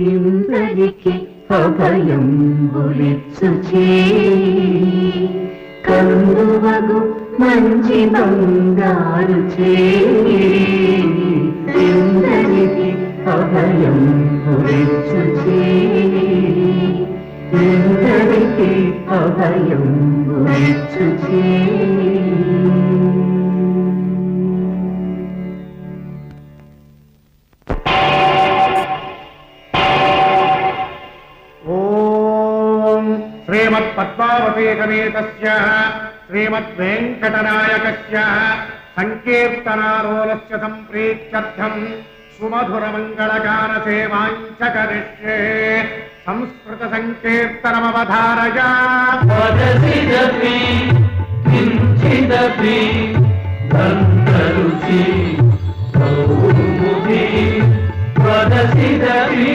ఇందరికి అభయంబులిచ్చు చేయి కందువగు మంచి బంగారు చేయి ఇందరికి అభయంబులిచ్చు చేయి ఇందరికి అభయంబులిచ్చు చేయి. श्रीमत्पद्मावतीकमेतस्य श्रीमद्वेङ्कटनायकस्य सङ्कीर्तनारोलस्य सम्प्रीत्यर्थं सुमधुरमङ्गलगानसेवाञ्च करिष्ये संस्कृतसङ्कीर्तनमवधारय वदसिदपि किञ्चिदपि गन्धरुचि कौमुदी वदसिदपि